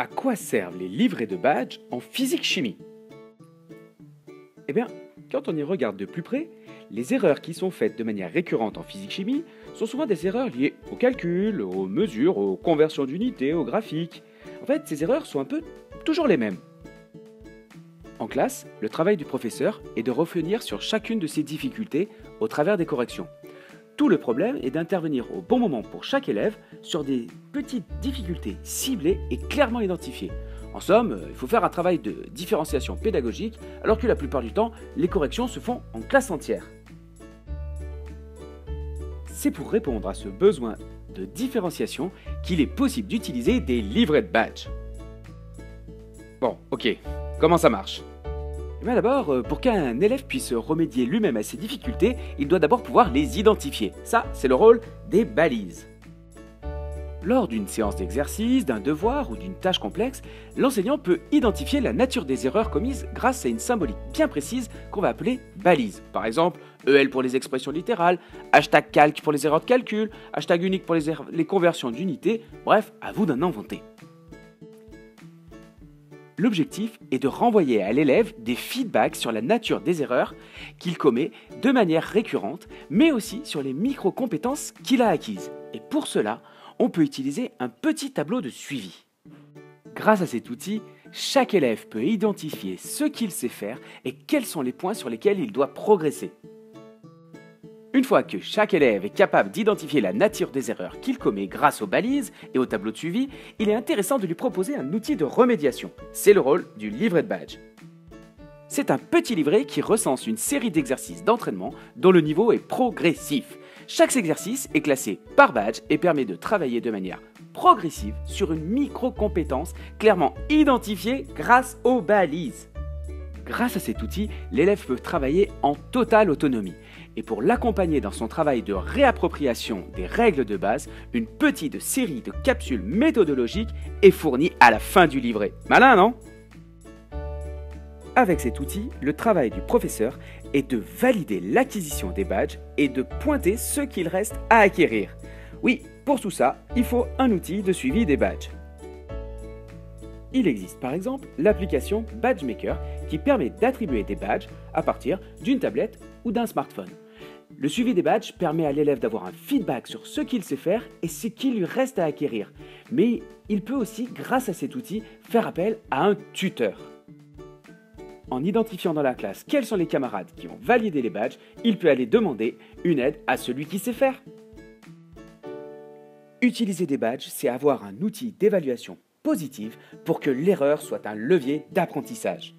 À quoi servent les livrets de badges en physique-chimie? Eh bien, quand on y regarde de plus près, les erreurs qui sont faites de manière récurrente en physique-chimie sont souvent des erreurs liées au calcul, aux mesures, aux conversions d'unités, aux graphiques. En fait, ces erreurs sont un peu toujours les mêmes. En classe, le travail du professeur est de revenir sur chacune de ces difficultés au travers des corrections. Tout le problème est d'intervenir au bon moment pour chaque élève sur des petites difficultés ciblées et clairement identifiées. En somme, il faut faire un travail de différenciation pédagogique, alors que la plupart du temps, les corrections se font en classe entière. C'est pour répondre à ce besoin de différenciation qu'il est possible d'utiliser des livrets de badges. Bon, ok, comment ça marche? Eh bien d'abord, pour qu'un élève puisse remédier lui-même à ses difficultés, il doit d'abord pouvoir les identifier. Ça, c'est le rôle des balises. Lors d'une séance d'exercice, d'un devoir ou d'une tâche complexe, l'enseignant peut identifier la nature des erreurs commises grâce à une symbolique bien précise qu'on va appeler balise. Par exemple, EL pour les expressions littérales, hashtag calque pour les erreurs de calcul, hashtag unique pour les conversions d'unités, bref, à vous d'en inventer. L'objectif est de renvoyer à l'élève des feedbacks sur la nature des erreurs qu'il commet de manière récurrente, mais aussi sur les micro-compétences qu'il a acquises. Et pour cela, on peut utiliser un petit tableau de suivi. Grâce à cet outil, chaque élève peut identifier ce qu'il sait faire et quels sont les points sur lesquels il doit progresser. Une fois que chaque élève est capable d'identifier la nature des erreurs qu'il commet grâce aux balises et au tableau de suivi, il est intéressant de lui proposer un outil de remédiation. C'est le rôle du livret de badge. C'est un petit livret qui recense une série d'exercices d'entraînement dont le niveau est progressif. Chaque exercice est classé par badge et permet de travailler de manière progressive sur une micro-compétence clairement identifiée grâce aux balises. Grâce à cet outil, l'élève peut travailler en totale autonomie. Et pour l'accompagner dans son travail de réappropriation des règles de base, une petite série de capsules méthodologiques est fournie à la fin du livret. Malin, non? Avec cet outil, le travail du professeur est de valider l'acquisition des badges et de pointer ce qu'il reste à acquérir. Oui, pour tout ça, il faut un outil de suivi des badges. Il existe par exemple l'application BadgeMaker qui permet d'attribuer des badges à partir d'une tablette ou d'un smartphone. Le suivi des badges permet à l'élève d'avoir un feedback sur ce qu'il sait faire et ce qu'il lui reste à acquérir. Mais il peut aussi, grâce à cet outil, faire appel à un tuteur. En identifiant dans la classe quels sont les camarades qui ont validé les badges, il peut aller demander une aide à celui qui sait faire. Utiliser des badges, c'est avoir un outil d'évaluation positive pour que l'erreur soit un levier d'apprentissage.